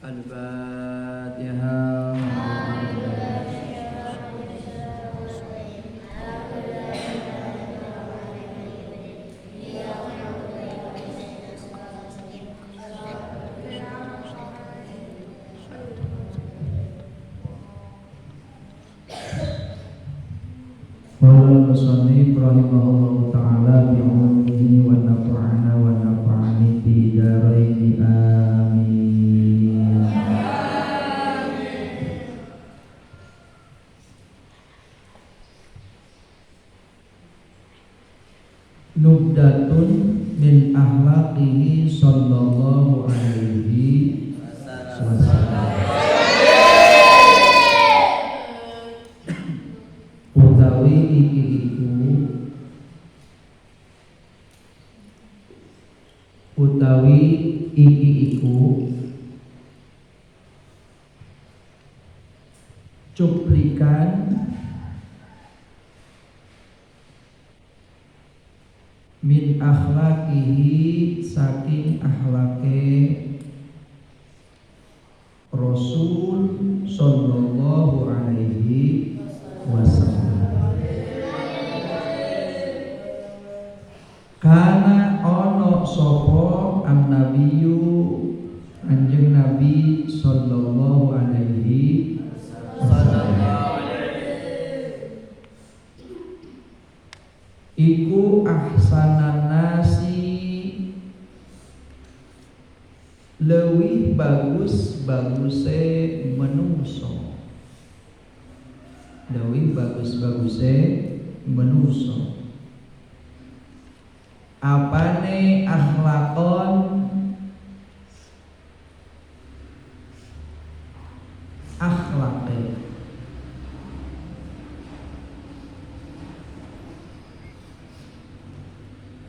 Al-Fatihah. Qala musannif rahimahullahu ta'ala bi'ulumihi wa nafa'ana wa nafa'ani fi daraini amin. Nubdatun min akhlaqihi sallallahu alaihi wasallam. Utawi iki iku cuplikan min akhlaqihi saking akhlake Rasul sallallahu alaihi wasallam. Kana ono sapa an-nabiyyu anjing Nabi sallallahu alaihi wasallam iku ahsanan nasi leuwih bagus-baguse menungso, leuwih bagus-baguse menungso. Apane akhlakon akhlake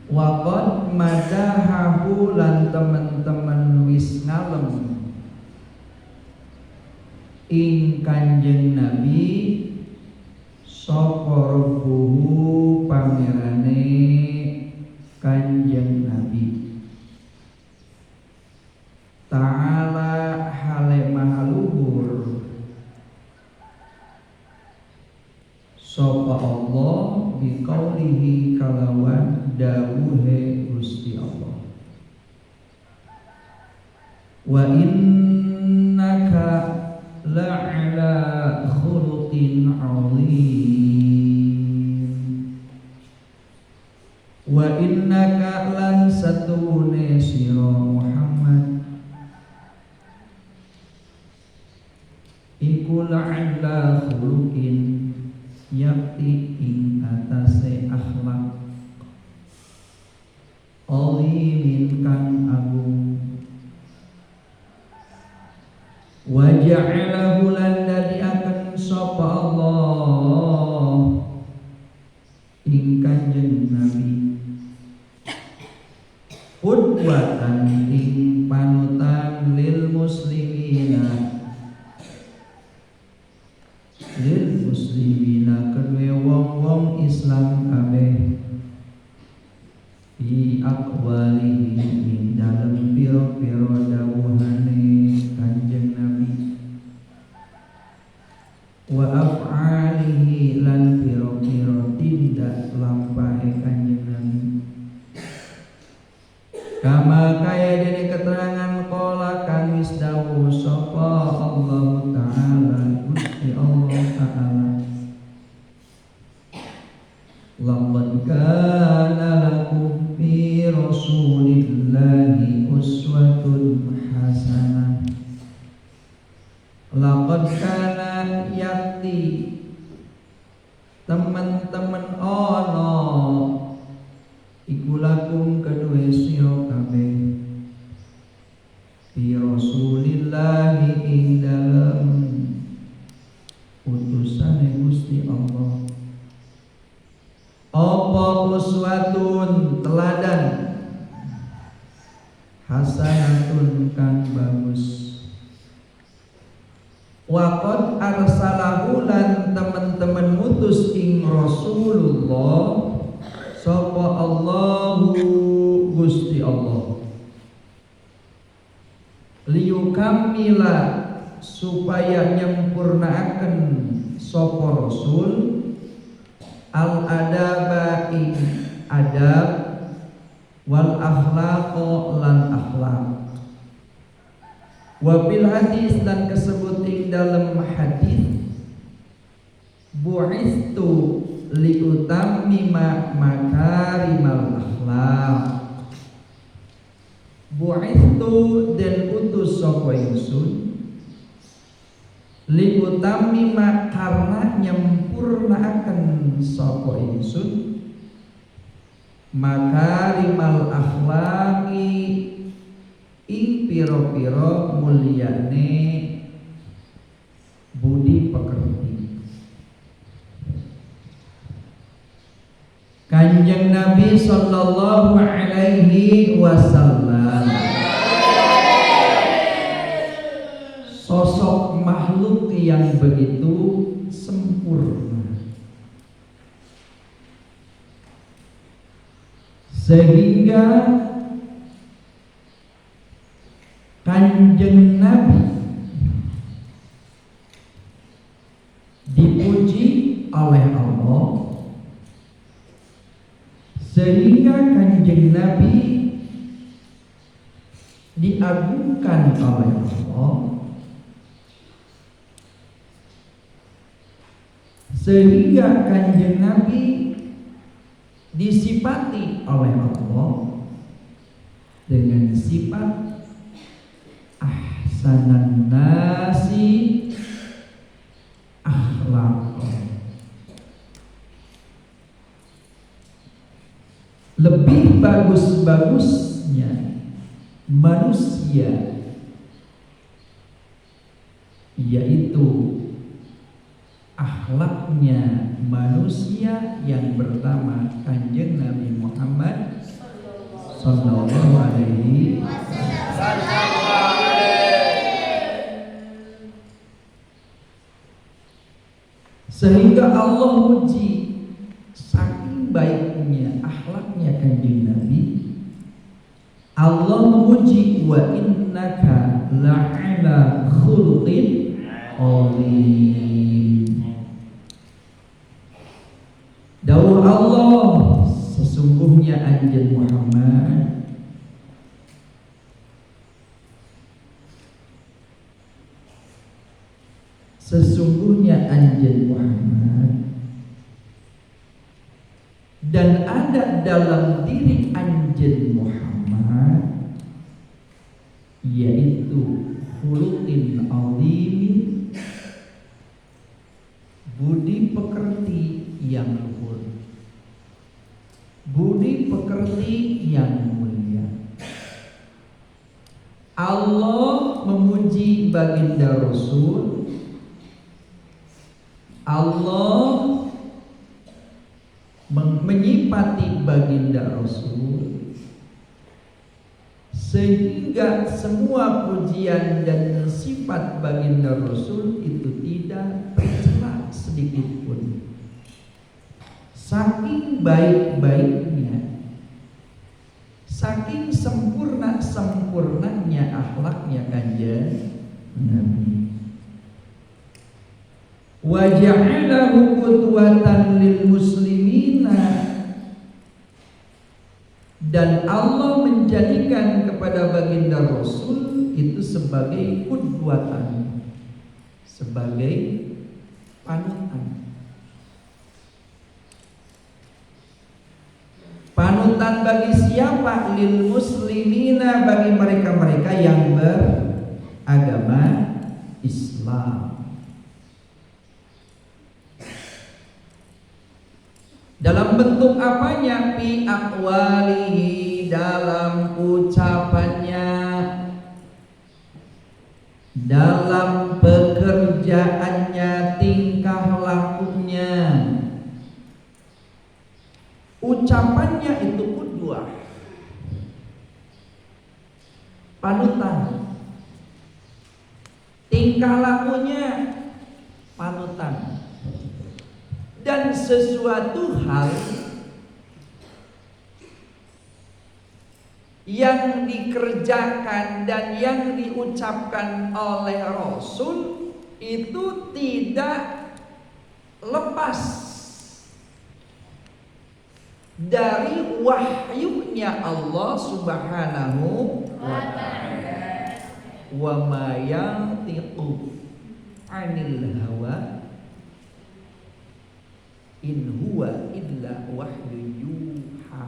waqad madahahu lan temen-temen wis ngalem ing Kanjeng Nabi sapa rabbuhu pangerane Kanjeng Nabi ta'ala hale mahaluhur sapa Allah biqaulihi kalawan dawuhe Gusti Allah wa innaka la'ala khuluqin 'azim wa innaka lan satune sira Muhammad iku la'ala khuluqin yakti ing atase akhlak alimin kang agung wa ja'alahu lan dadiaken sapa Allah ing Kanjeng Nabi qudwatan ing panutan lil muslimina kedue wong-wong Islam kabeh fi aqwalihi ing dalem pira-pira dawuhane Kanjeng Nabi wa af'alihi lan pira-pira tindak lampahe Kanjeng Nabi kama kaya dene keterangan qala kang wis dawuh sapa Allah taala Gusti Allah taala laqad kana lakum fi rasulillahi uswatun hasanah laqad kana yakti teman-teman ono iku lakum kedue sira kabeh fi rasulillahi ing dalem utusane Gusti Allah apa uswatun teladan hasanatun kang bagus waqad arsalahu lan teman-teman mutus ing Rasulullah sapa Allahu Gusti Allah liyu liyukammila supaya nyempurnaaken sapa rasul al adaba ing adab wal akhlaqo lan akhlaq wa bil hadis dan kesebut ing dalam hadis bu'istu liutammima makarimal akhlaq bu'istu dan utus sapa ingsun liutammima karena nyempurnaaken sapa ingsun makarimal akhlaqi ing piro-piro mulyane budi pekerti. Kanjeng Nabi sallallahu alaihi wasallam sosok makhluk yang begitu sempurna sehingga Kanjeng Nabi dipuji oleh Allah sehingga Kanjeng Nabi diagungkan oleh Allah sehingga Kanjeng Nabi disifati oleh Allah dengan sifat ahsanan nasi akhlaqan, lebih bagus-bagusnya manusia, yaitu akhlaknya manusia yang pertama Kanjeng Nabi Muhammad sallallahu alaihi wasallam. Sehingga Allah muji saking baiknya akhlaknya Kanjeng Nabi, Allah memuji wa innaka la'ala khuluqin azim. Dawuh Allah, sesungguhnya anjeun Muhammad Muhammad dan ada dalam diri anjeun Muhammad yaitu khuluqin azim, budi pekerti yang luhur, budi pekerti yang mulia. Allah memuji baginda Rasul, Allah menyifati baginda Rasul sehingga semua pujian dan sifat baginda Rasul itu tidak tercela sedikit pun. Saking baik-baiknya, saking sempurnanya akhlaknya Kanjeng Nabi. Wa ja'alahu qudwatan lil muslimina, dan Allah menjadikan kepada baginda Rasul itu sebagai qudwatan, sebagai panutan. Panutan bagi siapa? Lil muslimina, bagi mereka-mereka yang beragama Islam. Dalam bentuk apanya? Fi aqwalihi, dalam ucapannya, dalam pekerjaannya, tingkah lakunya. Ucapannya itu qudwah, panutan. Tingkah lakunya panutan. Dan sesuatu hal yang dikerjakan dan yang diucapkan oleh Rasul itu tidak lepas dari wahyunya Allah Subhanahu wa ta'ala. Wa ma yantiqu 'anil hawa in huwa illa wahyu yuha.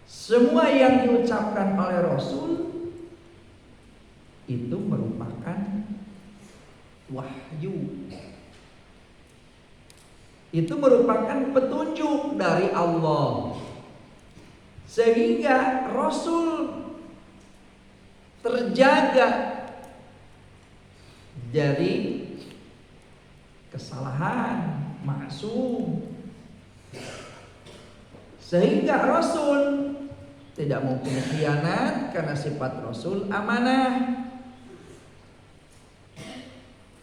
Semua yang diucapkan oleh Rasul itu merupakan wahyu. Itu merupakan petunjuk dari Allah. Sehingga Rasul terjaga dari kesalahan, maksum. Sehingga Rasul tidak mungkin khianat karena sifat Rasul amanah.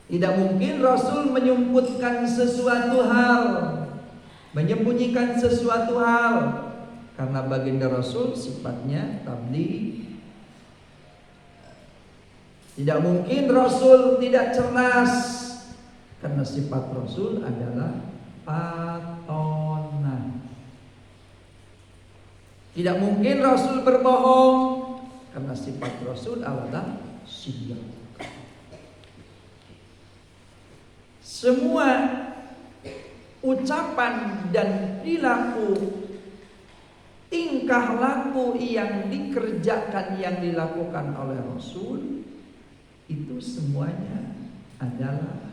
Tidak mungkin Rasul menyumputkan sesuatu hal, menyembunyikan sesuatu hal, karena baginda Rasul sifatnya tabligh. Tidak mungkin Rasul tidak cerdas, karena sifat Rasul adalah patonah. Tidak mungkin Rasul berbohong, karena sifat Rasul adalah sidq. Semua ucapan dan perilaku, tingkah laku yang dikerjakan, yang dilakukan oleh Rasul, itu semuanya adalah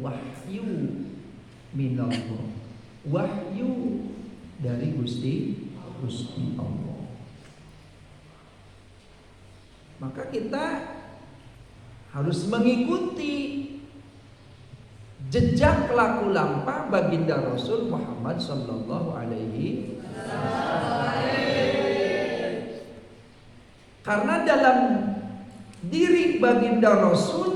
wahyu minallah, wahyu dari Gusti Allah. Maka kita harus mengikuti jejak laku lampah baginda Rasul Muhammad sallallahu alaihi wasallam. Karena dalam diri baginda Rasul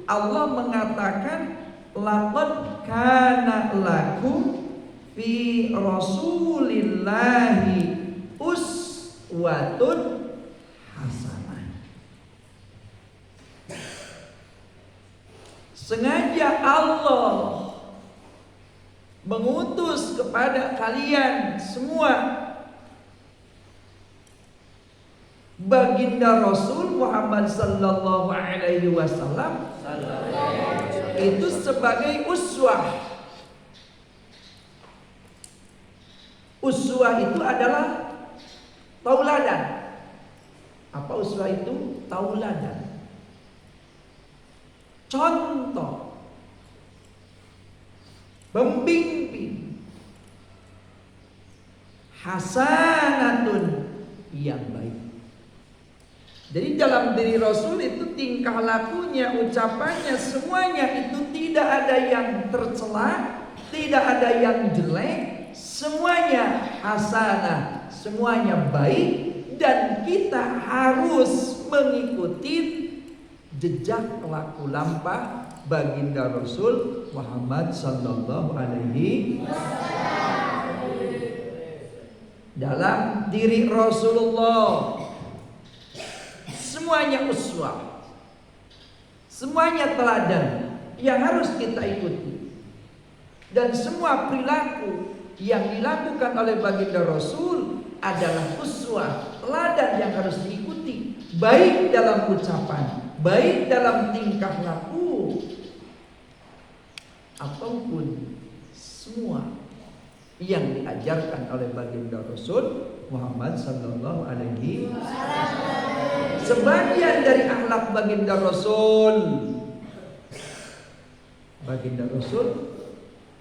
Allah mengatakan laqad kana lakum fi rasulillahi uswatun hasanah. Sengaja Allah mengutus kepada kalian semua baginda Rasul Muhammad sallallahu alaihi wasallam itu sebagai uswah. Uswah itu adalah tauladan. Apa uswah itu? Tauladan. Contoh, pembimbing, hasanatun, yang baik. Jadi dalam diri Rasul itu tingkah lakunya, ucapannya, semuanya itu tidak ada yang tercela, tidak ada yang jelek, semuanya hasanah, semuanya baik. Dan kita harus mengikuti jejak laku lampah baginda Rasul Muhammad sallallahu alaihi wasallam. Dalam diri Rasulullah semuanya uswah, semuanya teladan yang harus kita ikuti. Dan semua perilaku yang dilakukan oleh baginda Rasul adalah uswah, teladan yang harus diikuti, baik dalam ucapan, baik dalam tingkah laku, ataupun semua yang diajarkan oleh baginda Rasul Muhammad sallallahu alaihi wasallam. Sebagian dari akhlak baginda Rasul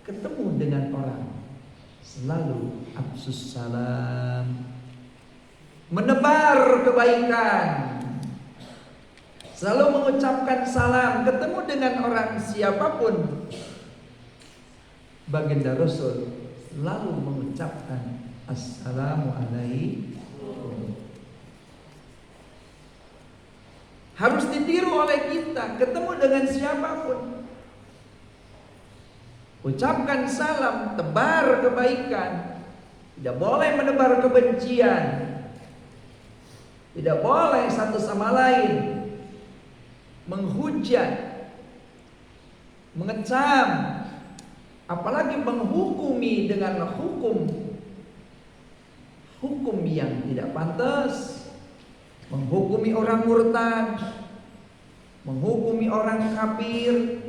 ketemu dengan orang selalu afsus salam, menebar kebaikan, selalu mengucapkan salam. Ketemu dengan orang siapapun, baginda Rasul selalu mengucapkan assalamualaikum. Harus ditiru oleh kita. Ketemu dengan siapapun, ucapkan salam, tebar kebaikan. Tidak boleh menebar kebencian. Tidak boleh satu sama lain menghujat, mengecam, apalagi menghukumi dengan hukum yang tidak pantas, menghukumi orang murtad, menghukumi orang kafir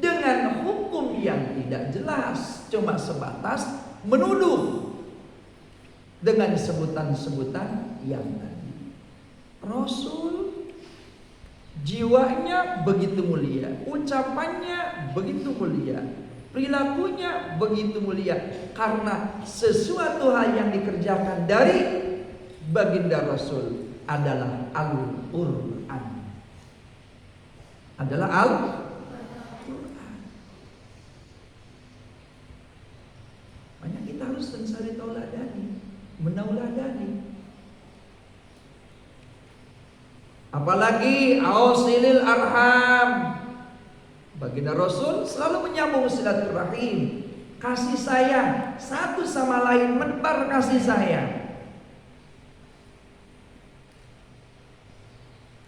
dengan hukum yang tidak jelas, cuma sebatas menuduh dengan sebutan-sebutan yang tadi. Rasul jiwanya begitu mulia, ucapannya begitu mulia, perilakunya begitu mulia, karena sesuatu hal yang dikerjakan dari baginda Rasul adalah Al-Quran. Adalah Al-Quran. Makanya kita harus mencari tauladani, menauladani. Apalagi ausilil arham. Baginda Rasul selalu menyambung silaturahim, kasih sayang satu sama lain, menebar kasih sayang.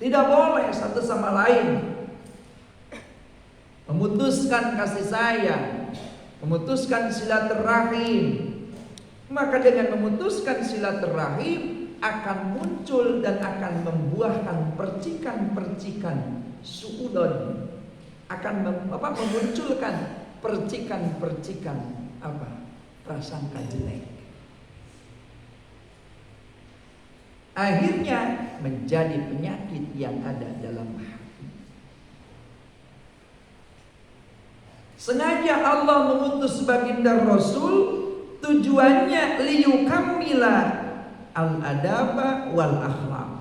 Tidak boleh satu sama lain memutuskan kasih sayang, memutuskan silaturahim. Maka dengan memutuskan silaturahim akan muncul dan akan membuahkan percikan-percikan suudon, akan memunculkan percikan-percikan prasangka jelek. Akhirnya menjadi penyakit yang ada dalam hati. Sengaja Allah mengutus baginda Rasul, tujuannya liyukammila al-adaba wal akhlaq.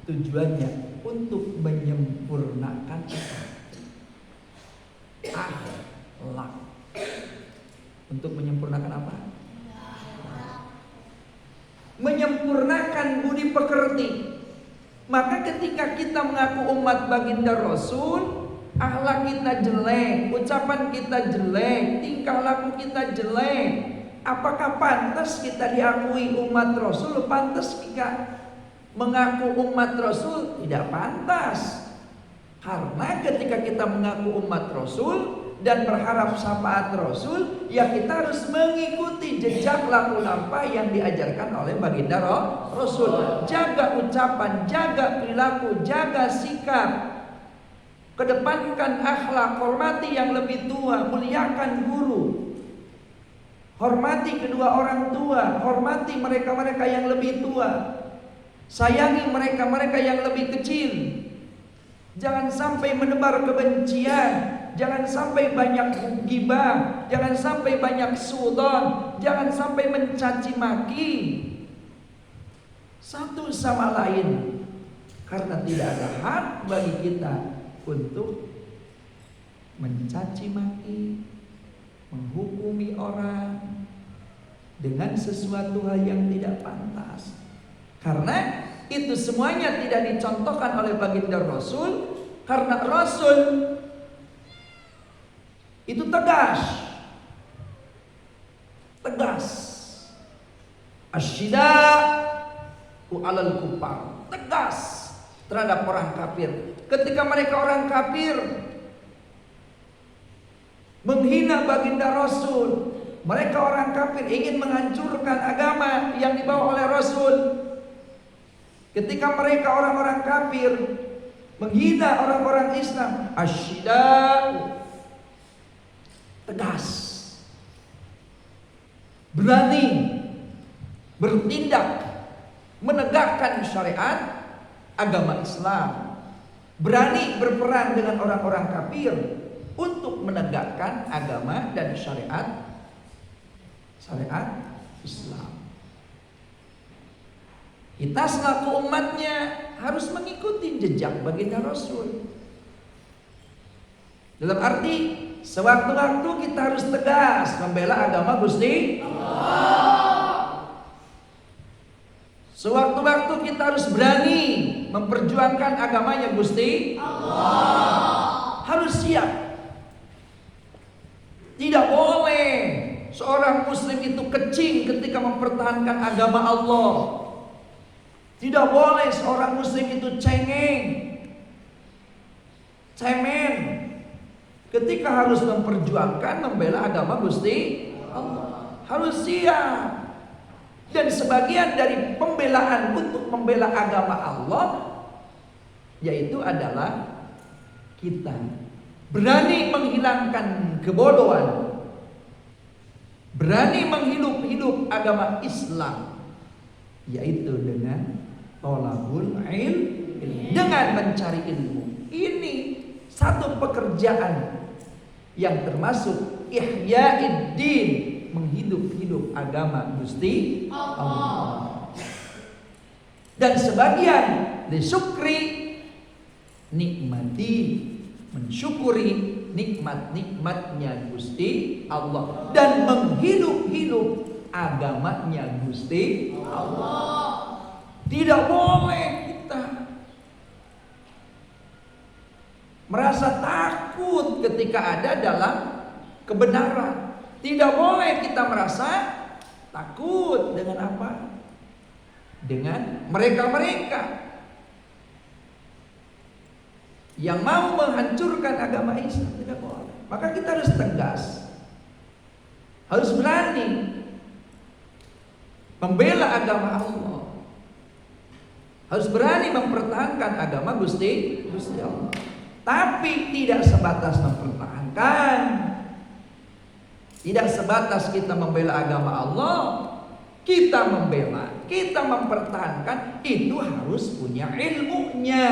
Tujuannya untuk menyempurnakan akhlak. Untuk menyempurnakan apa? Menyempurnakan budi pekerti. Maka ketika kita mengaku umat baginda Rasul, akhlak kita jelek, ucapan kita jelek, tingkah laku kita jelek, apakah pantas kita diakui umat Rasul? Pantas kita mengaku umat Rasul? Tidak pantas. Karena ketika kita mengaku umat Rasul dan berharap syafaat Rasul, ya kita harus mengikuti jejak laku lampa yang diajarkan oleh baginda Rasul. Jaga ucapan, jaga perilaku, jaga sikap, kedepankan akhlak, hormati yang lebih tua, muliakan guru, hormati kedua orang tua, hormati mereka-mereka yang lebih tua, sayangi mereka-mereka yang lebih kecil. Jangan sampai menebar kebencian, jangan sampai banyak gibah, jangan sampai banyak suudon, jangan sampai mencaci maki satu sama lain, karena tidak ada hak bagi kita untuk mencaci maki, menghukumi orang dengan sesuatu hal yang tidak pantas. Karena itu semuanya tidak dicontohkan oleh baginda Rasul, karena Rasul itu tegas. Asyida'u 'alal kufar, tegas terhadap orang kafir. Ketika mereka orang kafir menghina baginda Rasul, mereka orang kafir ingin menghancurkan agama yang dibawa oleh Rasul. Ketika mereka orang-orang kafir menghina orang-orang Islam, asyida'u, tegas, berani bertindak menegakkan syariat agama Islam, berani berperang dengan orang-orang kafir untuk menegakkan agama dan syariat Islam. Kita selaku umatnya harus mengikuti jejak baginda Rasul. Dalam arti sewaktu-waktu kita harus tegas membela agama Gusti Allah. Sewaktu-waktu kita harus berani memperjuangkan agamanya Gusti Allah. Harus siap. Tidak boleh seorang muslim itu kecil ketika mempertahankan agama Allah. Tidak boleh seorang muslim itu cengeng, cemen ketika harus memperjuangkan membela agama Gusti Allah. Harus siap. Dan sebagian dari pembelaan untuk membela agama Allah yaitu adalah kita berani menghilangkan kebodohan, berani menghidup agama Islam, yaitu dengan tolabul ilm, dengan mencari ilmu. Ini satu pekerjaan yang termasuk ihya'id-din, menghidup agama Gusti Allah. Dan sebagian disyukri, nikmati, mensyukuri nikmat-nikmatnya Gusti Allah dan menghidup agamanya Gusti Allah. Tidak boleh kita merasa takut ketika ada dalam kebenaran. Tidak boleh kita merasa takut dengan apa? Dengan mereka-mereka yang mau menghancurkan agama Islam. Tidak boleh. Maka kita harus tegas, harus berani membela agama Allah, harus berani mempertahankan agama Gusti Allah. Tapi tidak sebatas mempertahankan, tidak sebatas kita membela agama Allah. Kita membela, kita mempertahankan, itu harus punya ilmunya.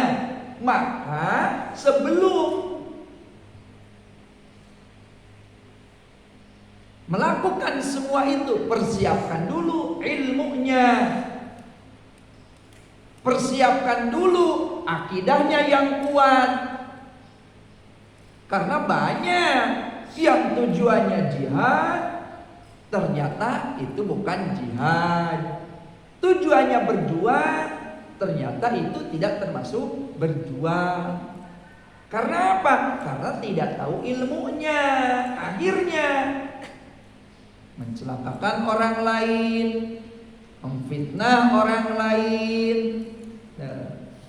Maka sebelum melakukan semua itu, persiapkan dulu ilmunya, persiapkan dulu akidahnya yang kuat. Karena banyak yang tujuannya jihad, ternyata itu bukan jihad. Tujuannya berjuang, ternyata itu tidak termasuk berjuang. Karena apa? Karena tidak tahu ilmunya. Akhirnya mencelakakan orang lain, memfitnah orang lain,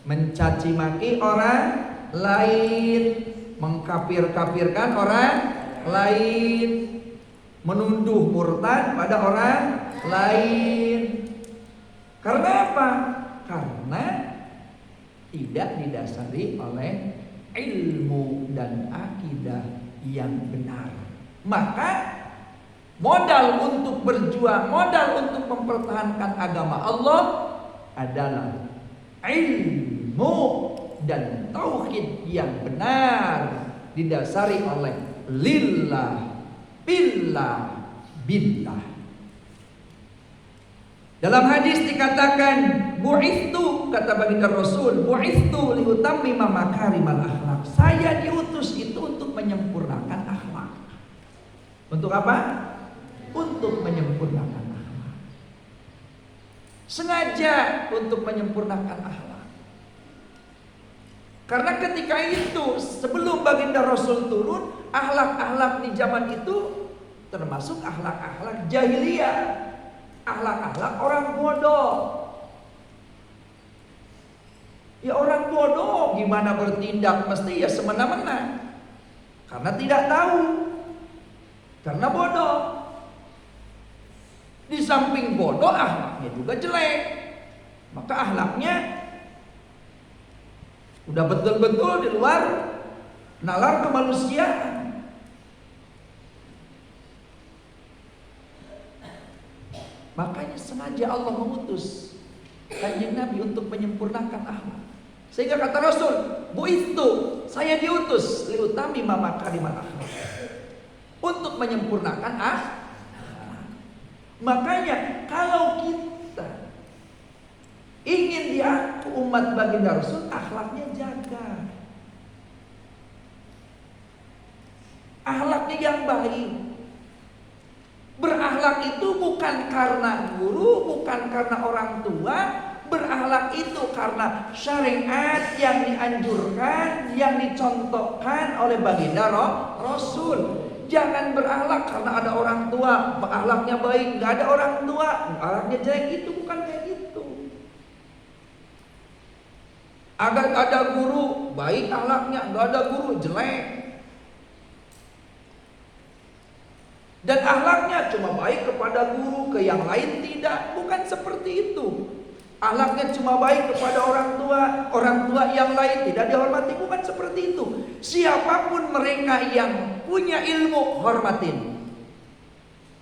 mencaci maki orang lain, mengkafir-kafirkan orang lain, menuduh murtad pada orang lain. Karena apa? Karena tidak didasari oleh ilmu dan akidah yang benar. Maka modal untuk berjuang, modal untuk mempertahankan agama Allah adalah ilmu dan tauhid yang benar, didasari oleh lillah, billah. Dalam hadis dikatakan, bu'ithu, kata baginda Rasul, bu'ithu liutammima makarimal akhlak. Saya diutus itu untuk menyempurnakan akhlak. Untuk apa? Untuk menyempurnakan akhlak. Sengaja untuk menyempurnakan akhlak. Karena ketika itu, sebelum baginda Rasul turun, akhlak-akhlak di zaman itu termasuk akhlak-akhlak jahiliyah, akhlak-akhlak orang bodoh. Ya orang bodoh gimana bertindak, mesti ya semena-mena. Karena tidak tahu, karena bodoh. Di samping bodoh, akhlaknya juga jelek. Maka akhlaknya udah betul-betul di luar nalar kemanusiaan. Makanya sengaja Allah mengutus Kanjeng Nabi untuk menyempurnakan akhlak. Sehingga kata Rasul, bu'ithu, saya diutus liutami makarimal akhlak, untuk menyempurnakan akhlak. Makanya kalau kita ingin diaku umat baginda Rasul, akhlaknya jaga. Akhlaknya yang baik. Berakhlak itu bukan karena guru, bukan karena orang tua. Berakhlak itu karena syariat yang dianjurkan, yang dicontohkan oleh baginda Rasul. Jangan berakhlak karena ada orang tua, akhlaknya baik. Nggak ada orang tua, akhlaknya jelek. Itu bukan kayak gitu. Agar ada guru baik akhlaknya, nggak ada guru jelek. Dan akhlaknya cuma baik kepada guru, ke yang lain tidak. Bukan seperti itu. Akhlaknya cuma baik kepada orang tua yang lain tidak dihormati. Bukan seperti itu. Siapapun mereka yang punya ilmu, hormatin.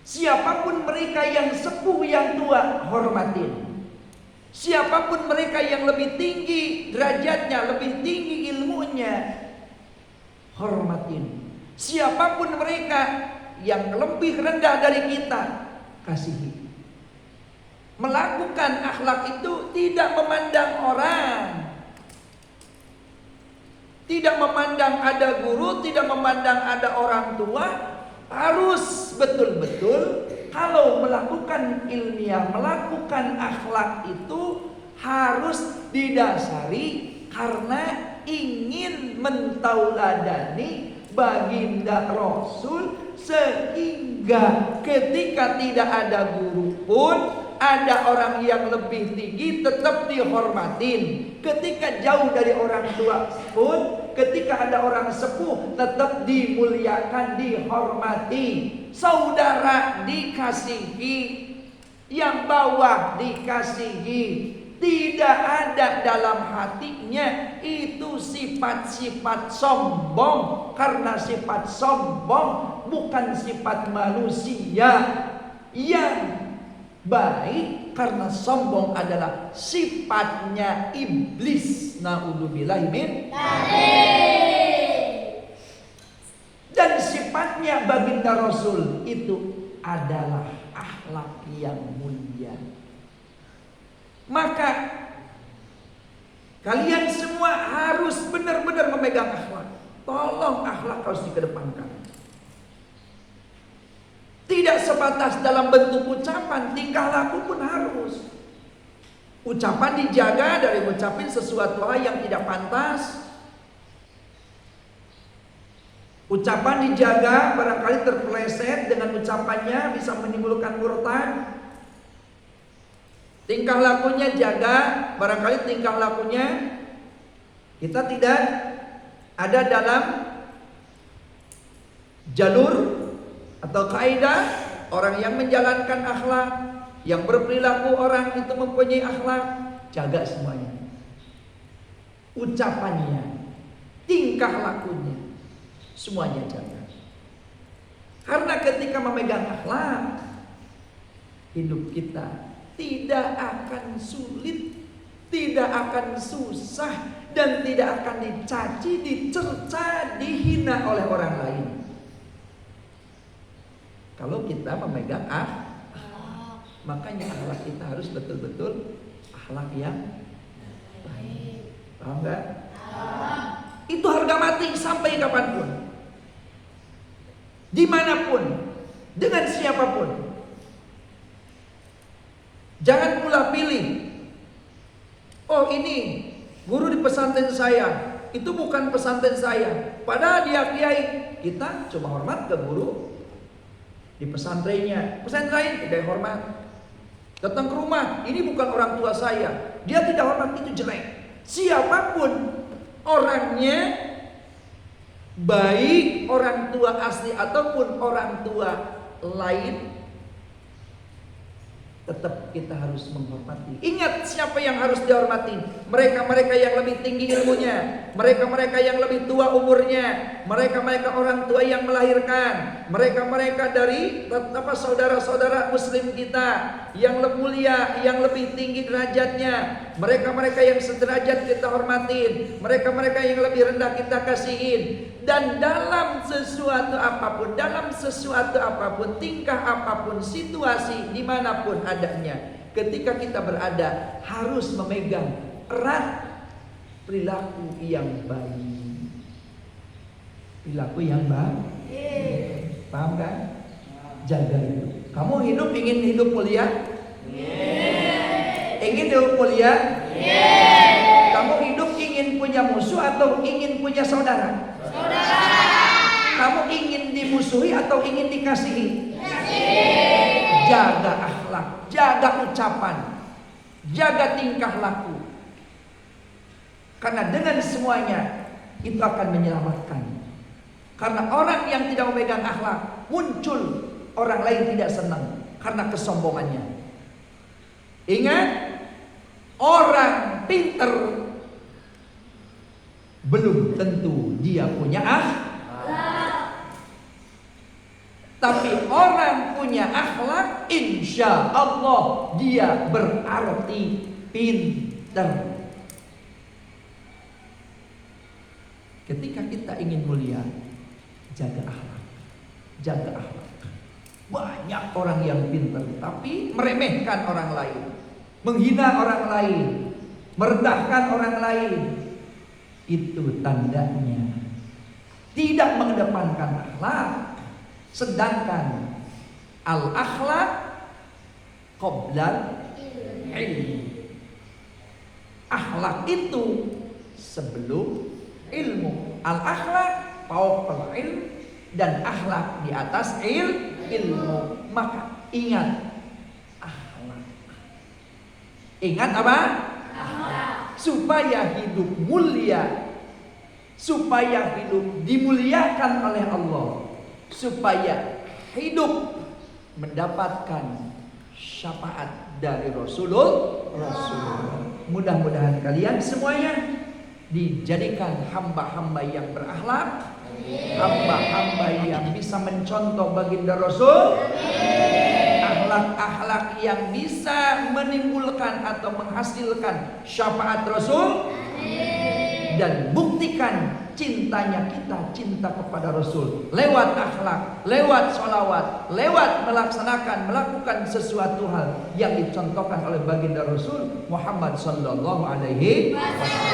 Siapapun mereka yang sepuh, yang tua, hormatin. Siapapun mereka yang lebih tinggi derajatnya, lebih tinggi ilmunya, hormatin. Siapapun mereka yang lebih rendah dari kita, kasihi. Melakukan akhlak itu tidak memandang orang, tidak memandang ada guru, tidak memandang ada orang tua. Harus betul-betul kalau melakukan ilmiah, melakukan akhlak itu harus didasari karena ingin mentauladani baginda Rasul, sehingga ketika tidak ada guru pun ada orang yang lebih tinggi tetap dihormatin. Ketika jauh dari orang tua pun, ketika ada orang sepuh tetap dimuliakan, dihormati. Saudara dikasihi, yang bawah dikasihi. Tidak ada dalam hatinya itu sifat-sifat sombong. Karena sifat sombong bukan sifat manusia yang baik, karena sombong adalah sifatnya iblis. Na'udzubillahi min dzalik. Dan sifatnya baginda Rasul itu adalah akhlak yang mulia. Maka kalian semua harus benar-benar memegang akhlak. Tolong akhlak harus dikedepankan. Tidak sebatas dalam bentuk ucapan, tingkah laku pun harus. Ucapan dijaga dari mengucapin sesuatu hal yang tidak pantas. Ucapan dijaga, barangkali terpeleset dengan ucapannya bisa menimbulkan murtad. Tingkah lakunya jaga, barangkali tingkah lakunya kita tidak ada dalam jalur atau kaidah orang yang menjalankan akhlak, yang berperilaku orang itu mempunyai akhlak. Jaga semuanya, ucapannya, tingkah lakunya, semuanya jaga. Karena ketika memegang akhlak, hidup kita tidak akan sulit, tidak akan susah, dan tidak akan dicaci, dicerca, dihina oleh orang lain. Kalau kita memegang makanya akhlak kita harus betul-betul akhlak yang baik. Paham gak? Itu harga mati sampai kapanpun, dimanapun, dengan siapapun. Jangan pula pilih, oh ini guru di pesantren saya, itu bukan pesantren saya. Padahal dia kiai. Kita coba hormat ke guru di pesantrennya, pesantren lain tidak hormat. Datang ke rumah, ini bukan orang tua saya, dia tidak hormat, itu jelek. Siapapun orangnya, baik orang tua asli ataupun orang tua lain, tetap kita harus menghormati. Ingat siapa yang harus dihormati? Mereka-mereka yang lebih tinggi ilmunya, mereka-mereka yang lebih tua umurnya, mereka-mereka orang tua yang melahirkan, mereka-mereka dari saudara-saudara muslim kita yang lebih mulia, yang lebih tinggi derajatnya, mereka-mereka yang sederajat kita hormatin, mereka-mereka yang lebih rendah kita kasihin. Dan dalam sesuatu apapun, tingkah apapun, situasi dimanapun adanya, ketika kita berada harus memegang erat perilaku yang baik. Perilaku yang baik, paham kan? Jaga itu. Kamu ingin hidup mulia? Ingin hidup mulia? Kamu hidup ingin punya musuh atau ingin punya saudara? Kamu ingin dimusuhi atau ingin dikasihi? Jaga akhlak, jaga ucapan, jaga tingkah laku. Karena dengan semuanya itu akan menyelamatkan. Karena orang yang tidak memegang akhlak, muncul orang lain tidak senang karena kesombongannya. Ingat, orang pinter belum tentu dia punya akhlak. Tapi orang punya akhlak, insya Allah dia berarti pinter. Ketika kita ingin mulia, jaga akhlak, jaga akhlak. Banyak orang yang pintar tapi meremehkan orang lain, menghina orang lain, merendahkan orang lain. Itu tandanya tidak mengedepankan akhlak. Sedangkan al-akhlak qoblal ilmi. Akhlak itu sebelum ilmu. Al-akhlak fawqal ilm, dan akhlak di atas ilmu. Maka ingat akhlak. Ingat apa? Akhlak. Supaya hidup mulia, supaya hidup dimuliakan oleh Allah, supaya hidup mendapatkan syafaat dari Rasulullah. Mudah-mudahan kalian semuanya dijadikan hamba-hamba yang berakhlak, hamba-hamba yang bisa mencontoh baginda Rasul, akhlak-akhlak yang bisa menimbulkan atau menghasilkan syafaat Rasul, dan buktikan cintanya kita, cinta kepada Rasul lewat akhlak, lewat sholawat, lewat melakukan sesuatu hal yang dicontohkan oleh baginda Rasul Muhammad sallallahu alaihi wasallam.